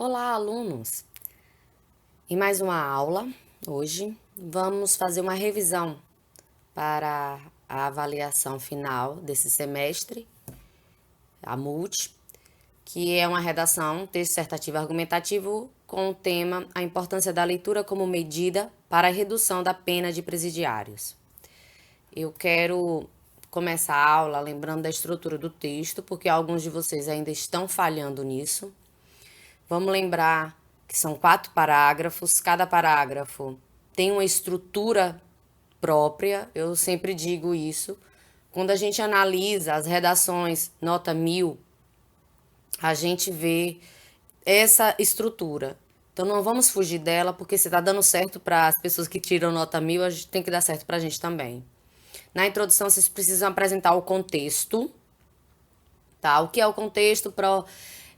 Olá, alunos! Em mais uma aula, hoje, vamos fazer uma revisão para a avaliação final desse semestre, a MULT, que é uma redação, texto dissertativo argumentativo, com o tema A importância da leitura como medida para a redução da pena de presidiários. Eu quero começar a aula lembrando da estrutura do texto, porque alguns de vocês ainda estão falhando nisso. Vamos lembrar que são 4 parágrafos, cada parágrafo tem uma estrutura própria, eu sempre digo isso. Quando a gente analisa as redações nota 1000, a gente vê essa estrutura. Então não vamos fugir dela, porque se está dando certo para as pessoas que tiram nota 1000, a gente tem que dar certo para a gente também. Na introdução, vocês precisam apresentar o contexto, tá? O que é o contexto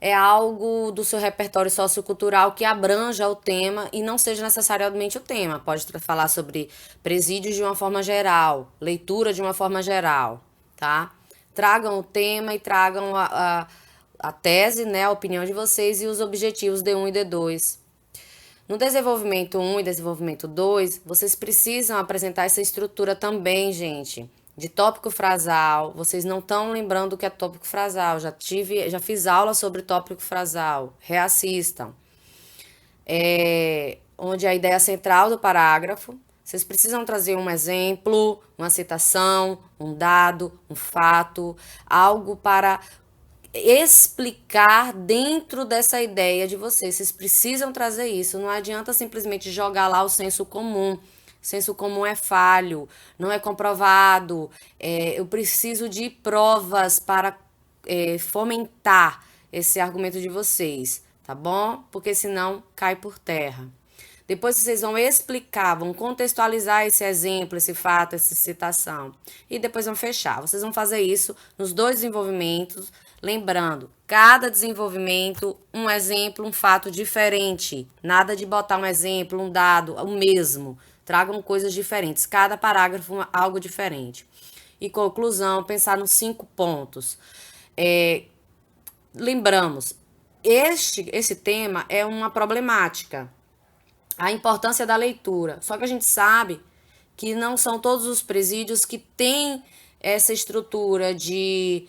é algo do seu repertório sociocultural que abranja o tema e não seja necessariamente o tema. Pode falar sobre presídios de uma forma geral, leitura de uma forma geral, tá? Tragam o tema e tragam a tese, né, a opinião de vocês e os objetivos D1 e D2. No desenvolvimento 1 e desenvolvimento 2, vocês precisam apresentar essa estrutura também, gente. De tópico frasal, vocês não estão lembrando o que é tópico frasal. Já fiz aula sobre tópico frasal. Reassistam. Onde a ideia central do parágrafo, vocês precisam trazer um exemplo, uma citação, um dado, um fato, algo para explicar dentro dessa ideia de vocês. Vocês precisam trazer isso. Não adianta simplesmente jogar lá o senso comum. Senso comum é falho, não é comprovado. Eu preciso de provas para fomentar esse argumento de vocês, tá bom? Porque senão cai por terra. Depois vocês vão explicar, vão contextualizar esse exemplo, esse fato, essa citação. E depois vão fechar. Vocês vão fazer isso nos 2 desenvolvimentos, lembrando, cada desenvolvimento, um exemplo, um fato diferente. Nada de botar um exemplo, um dado, o mesmo. Tragam coisas diferentes. Cada parágrafo, algo diferente. E conclusão, pensar nos 5 pontos. Lembramos, esse tema é uma problemática, a importância da leitura. Só que a gente sabe que não são todos os presídios que têm essa estrutura de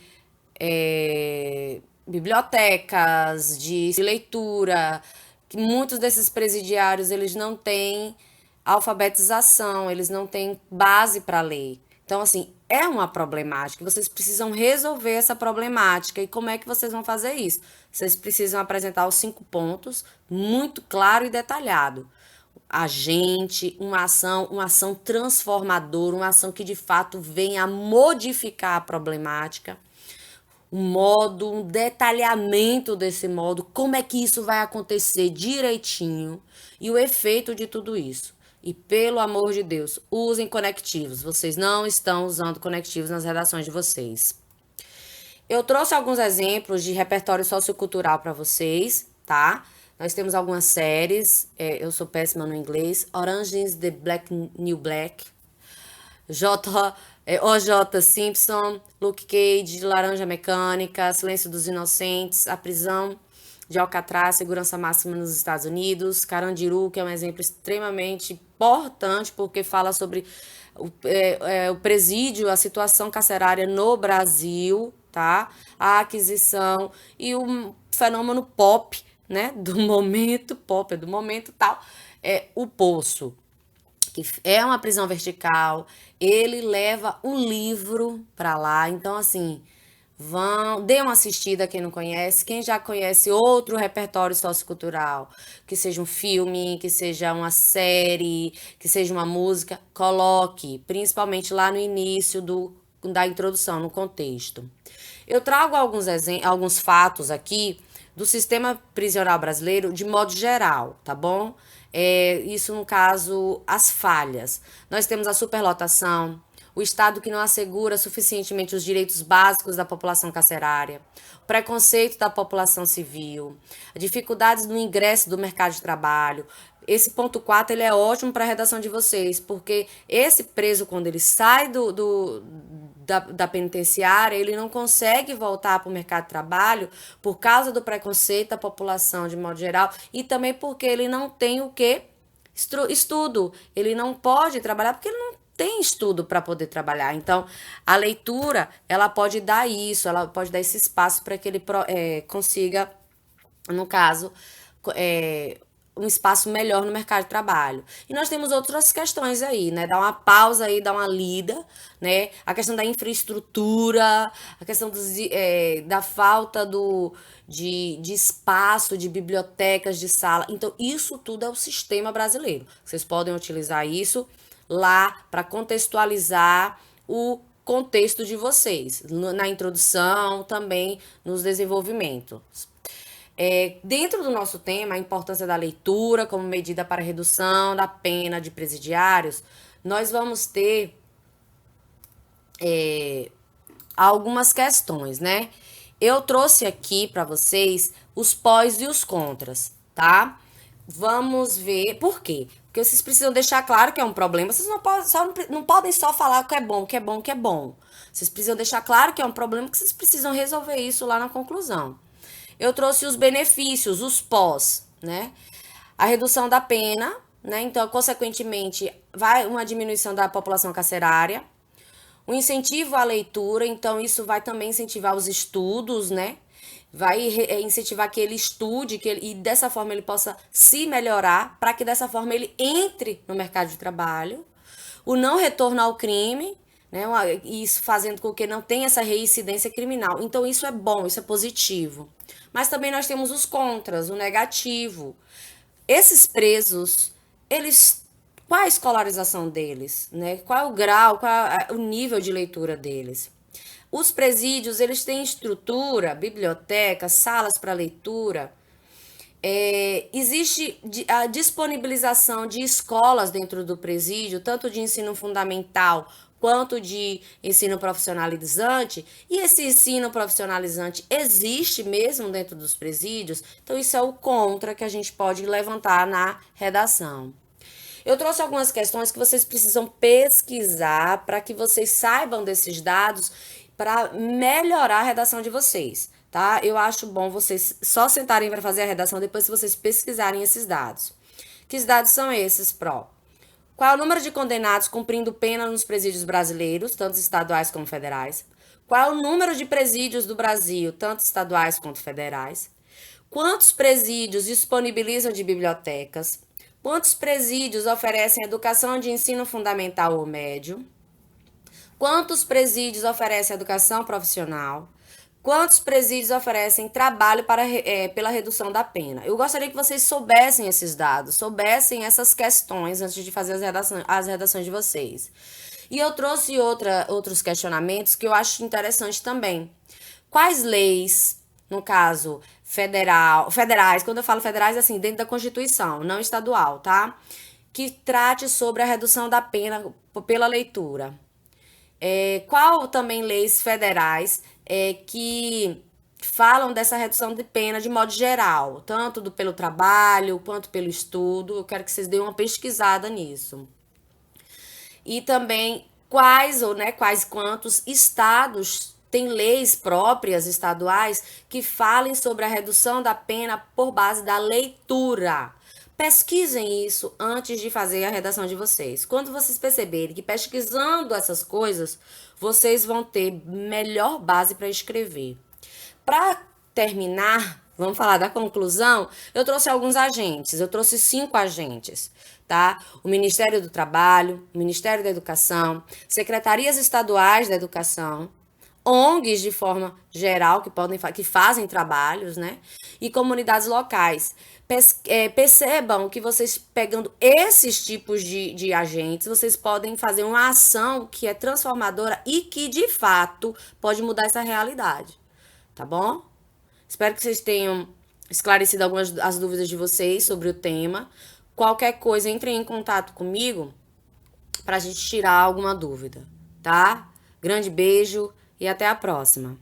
bibliotecas, de leitura, que muitos desses presidiários eles não têm alfabetização, eles não têm base para ler. Então, assim, é uma problemática. Vocês precisam resolver essa problemática. E como é que vocês vão fazer isso? Vocês precisam apresentar os 5 pontos, muito claro e detalhado. Agente, uma ação transformadora, uma ação que de fato venha a modificar a problemática, um modo, um detalhamento desse modo, como é que isso vai acontecer direitinho e o efeito de tudo isso. E pelo amor de Deus, usem conectivos. Vocês não estão usando conectivos nas redações de vocês. Eu trouxe alguns exemplos de repertório sociocultural para vocês, tá? Nós temos algumas séries, eu sou péssima no inglês, Orange is the Black New Black, OJ Simpson, Luke Cage, Laranja Mecânica, Silêncio dos Inocentes, A Prisão de Alcatraz, Segurança Máxima nos Estados Unidos, Carandiru, que é um exemplo extremamente importante, porque fala sobre o presídio, a situação carcerária no Brasil, tá? A aquisição e o fenômeno pop, né? Do momento, pop é do momento tal, é o Poço, que é uma prisão vertical, ele leva um livro para lá, então assim, dê uma assistida quem não conhece, quem já conhece outro repertório sociocultural, que seja um filme, que seja uma série, que seja uma música, coloque, principalmente lá no início da introdução, no contexto. Eu trago alguns fatos aqui do sistema prisional brasileiro de modo geral, tá bom? Isso no caso, as falhas. Nós temos a superlotação, o o Estado que não assegura suficientemente os direitos básicos da população carcerária, o preconceito da população civil, dificuldades no ingresso do mercado de trabalho. Esse ponto 4 ele é ótimo para a redação de vocês, porque esse preso, quando ele sai da penitenciária, ele não consegue voltar para o mercado de trabalho por causa do preconceito da população de modo geral e também porque ele não tem o que? Estudo. Ele não pode trabalhar porque ele não tem estudo para poder trabalhar. Então, a leitura, ela pode dar isso, ela pode dar esse espaço para que ele consiga, no caso, um espaço melhor no mercado de trabalho. E nós temos outras questões aí, né? Dá uma pausa aí, dá uma lida, né? A questão da infraestrutura, a questão da falta de espaço, de bibliotecas, de sala. Então, isso tudo é o sistema brasileiro. Vocês podem utilizar isso lá para contextualizar o contexto de vocês, na introdução, também nos desenvolvimentos. Dentro do nosso tema, a importância da leitura como medida para redução da pena de presidiários, nós vamos ter algumas questões, né? Eu trouxe aqui para vocês os pós e os contras, tá? Vamos ver por quê. Porque vocês precisam deixar claro que é um problema. Vocês não podem só falar que é bom, que é bom, que é bom. Vocês precisam deixar claro que é um problema, que vocês precisam resolver isso lá na conclusão. Eu trouxe os benefícios, os pós, né? A redução da pena, né? Então, consequentemente, vai uma diminuição da população carcerária. O incentivo à leitura, então isso vai também incentivar os estudos, né? Vai incentivar que ele estude, e dessa forma ele possa se melhorar, para que dessa forma ele entre no mercado de trabalho. O não retorno ao crime, né? Isso fazendo com que não tenha essa reincidência criminal. Então isso é bom, isso é positivo. Mas também nós temos os contras, o negativo. Esses presos, qual a escolarização deles, né? Qual é o grau, qual é o nível de leitura deles? Os presídios, eles têm estrutura, biblioteca, salas para leitura. Existe a disponibilização de escolas dentro do presídio, tanto de ensino fundamental quanto de ensino profissionalizante, e esse ensino profissionalizante existe mesmo dentro dos presídios, então isso é o contra que a gente pode levantar na redação. Eu trouxe algumas questões que vocês precisam pesquisar para que vocês saibam desses dados para melhorar a redação de vocês, tá? Eu acho bom vocês só sentarem para fazer a redação depois que vocês pesquisarem esses dados. Que dados são esses, Pro? Qual é o número de condenados cumprindo pena nos presídios brasileiros, tanto estaduais como federais? Qual é o número de presídios do Brasil, tanto estaduais quanto federais? Quantos presídios disponibilizam de bibliotecas? Quantos presídios oferecem educação de ensino fundamental ou médio? Quantos presídios oferecem educação profissional? Quantos presídios oferecem trabalho pela redução da pena? Eu gostaria que vocês soubessem esses dados, soubessem essas questões antes de fazer as redações de vocês. E eu trouxe outros questionamentos que eu acho interessante também. Quais leis, no caso federais, quando eu falo federais, assim, dentro da Constituição, não estadual, tá? Que trate sobre a redução da pena pela leitura. Qual também leis federais que falam dessa redução de pena de modo geral, tanto pelo trabalho quanto pelo estudo. Eu quero que vocês deem uma pesquisada nisso. E também quantos estados têm leis próprias estaduais que falem sobre a redução da pena por base da leitura. Pesquisem isso antes de fazer a redação de vocês. Quando vocês perceberem que pesquisando essas coisas, vocês vão ter melhor base para escrever. Para terminar, vamos falar da conclusão, eu trouxe alguns agentes, eu trouxe 5 agentes, tá? O Ministério do Trabalho, o Ministério da Educação, secretarias estaduais da educação, ONGs de forma geral que fazem trabalhos, né? E comunidades locais. Percebam que vocês, pegando esses tipos de agentes, vocês podem fazer uma ação que é transformadora e que, de fato, pode mudar essa realidade. Tá bom? Espero que vocês tenham esclarecido algumas das dúvidas de vocês sobre o tema. Qualquer coisa, entrem em contato comigo para a gente tirar alguma dúvida. tá? Grande beijo e até a próxima.